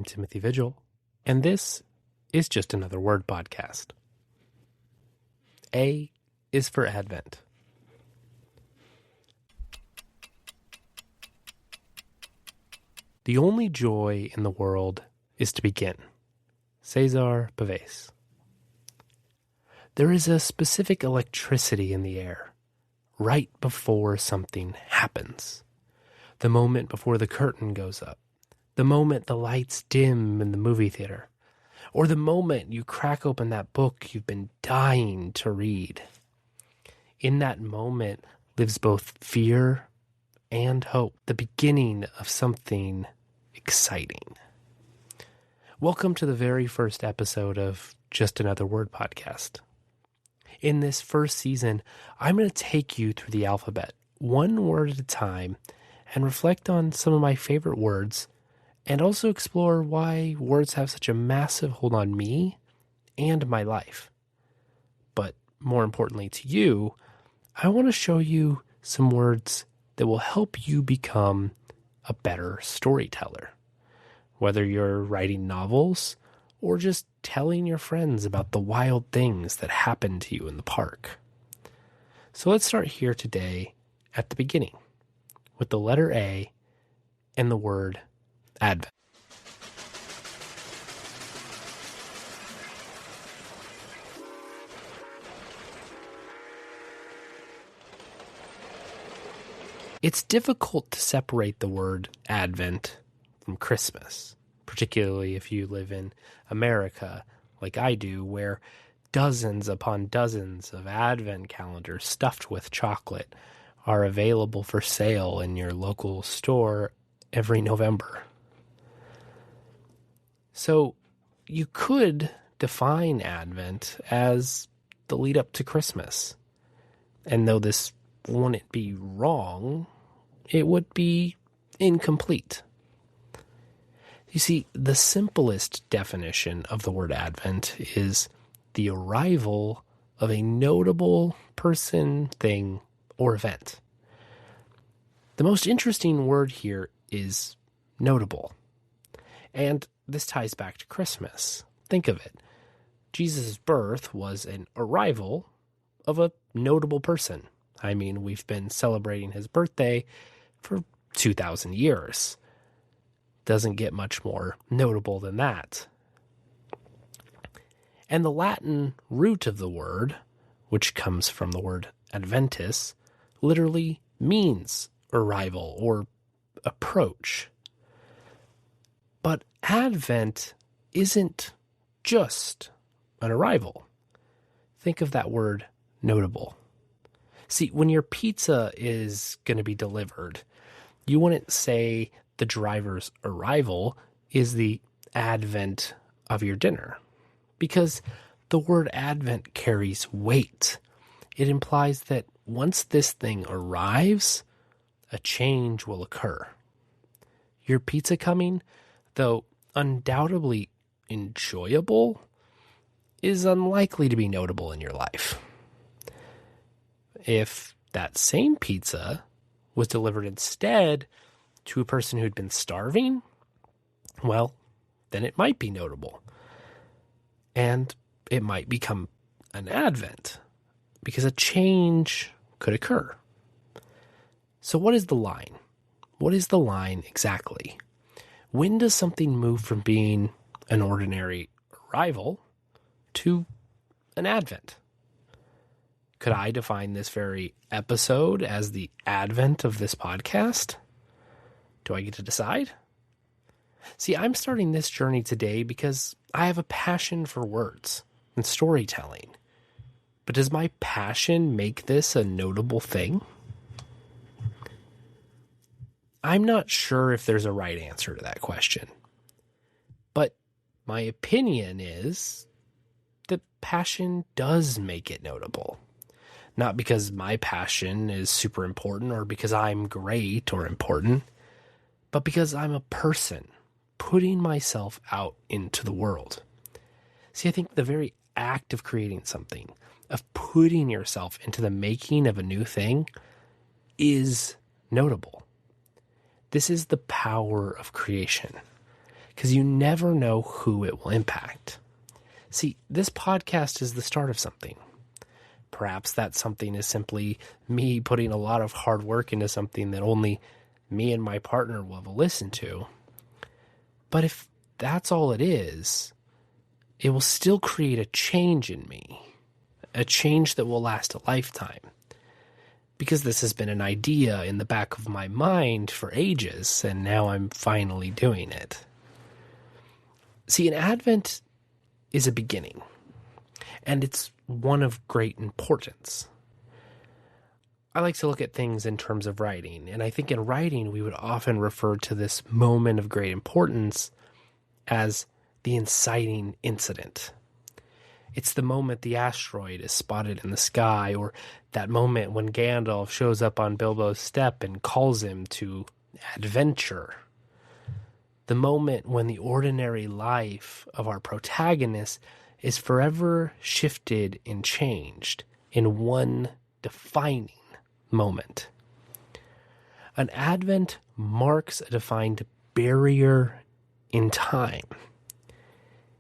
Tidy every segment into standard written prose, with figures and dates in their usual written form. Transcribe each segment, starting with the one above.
I'm Timothy Vigil, and this is Just Another Word podcast. A is for Advent. The only joy in the world is to begin. Cesar Pavese. There is a specific electricity in the air right before something happens. The moment before the curtain goes up. The moment the lights dim in the movie theater. Or the moment you crack open that book you've been dying to read. In that moment lives both fear and hope, the beginning of something exciting. Welcome to the very first episode of Just Another Word podcast. In this first season, I'm going to take you through the alphabet, one word at a time, and reflect on some of my favorite words, and also explore why words have such a massive hold on me and my life. But more importantly to you, I want to show you some words that will help you become a better storyteller. Whether you're writing novels or just telling your friends about the wild things that happen to you in the park. So let's start here today at the beginning with the letter A and the word Advent. It's difficult to separate the word Advent from Christmas, particularly if you live in America like I do, where dozens upon dozens of Advent calendars stuffed with chocolate are available for sale in your local store every November. So you could define Advent as the lead up to Christmas. And though this wouldn't be wrong, it would be incomplete. You see, the simplest definition of the word Advent is the arrival of a notable person, thing, or event. The most interesting word here is notable. And this ties back to Christmas. Think of it. Jesus' birth was an arrival of a notable person. I mean, we've been celebrating his birthday for 2,000 years. Doesn't get much more notable than that. And the Latin root of the word, which comes from the word adventus, literally means arrival or approach. But Advent isn't just an arrival. Think of that word notable. See, when your pizza is going to be delivered, you wouldn't say the driver's arrival is the advent of your dinner, because the word Advent carries weight. It implies that once this thing arrives, a change will occur. Your pizza coming, though undoubtedly enjoyable, is unlikely to be notable in your life. If that same pizza was delivered instead to a person who'd been starving, well, then it might be notable. And it might become an advent, because a change could occur. So what is the line? What is the line exactly? When does something move from being an ordinary arrival to an advent? Could I define this very episode as the advent of this podcast? Do I get to decide? See, I'm starting this journey today because I have a passion for words and storytelling. But does my passion make this a notable thing? I'm not sure if there's a right answer to that question. But my opinion is that passion does make it notable. Not because my passion is super important or because I'm great or important, but because I'm a person putting myself out into the world. See, I think the very act of creating something, of putting yourself into the making of a new thing, is notable. This is the power of creation. because you never know who it will impact. See, this podcast is the start of something. Perhaps that something is simply me putting a lot of hard work into something that only me and my partner will listen to. But if that's all it is, it will still create a change in me, a change that will last a lifetime. Because this has been an idea in the back of my mind for ages, and now I'm finally doing it. See, an Advent is a beginning, and it's one of great importance. I like to look at things in terms of writing, and I think in writing we would often refer to this moment of great importance as the inciting incident. It's the moment the asteroid is spotted in the sky, or that moment when Gandalf shows up on Bilbo's step and calls him to adventure. The moment when the ordinary life of our protagonist is forever shifted and changed in one defining moment. An Advent marks a defined barrier in time.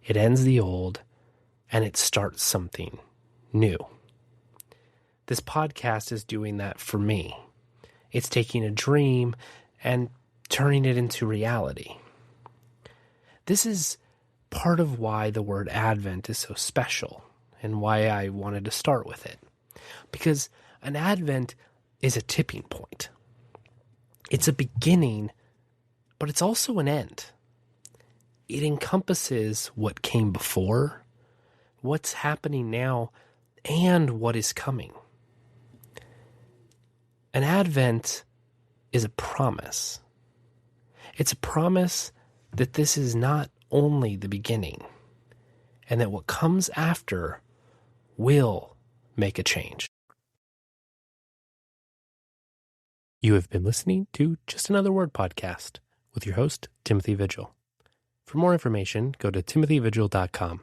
It ends the old and it starts something new. This podcast is doing that for me. It's taking a dream and turning it into reality. This is part of why the word Advent is so special and why I wanted to start with it. Because an Advent is a tipping point. It's a beginning, but it's also an end. It encompasses what came before, what's happening now, and what is coming. An Advent is a promise. It's a promise that this is not only the beginning, and that what comes after will make a change. You have been listening to Just Another Word podcast with your host, Timothy Vigil. For more information, go to timothyvigil.com.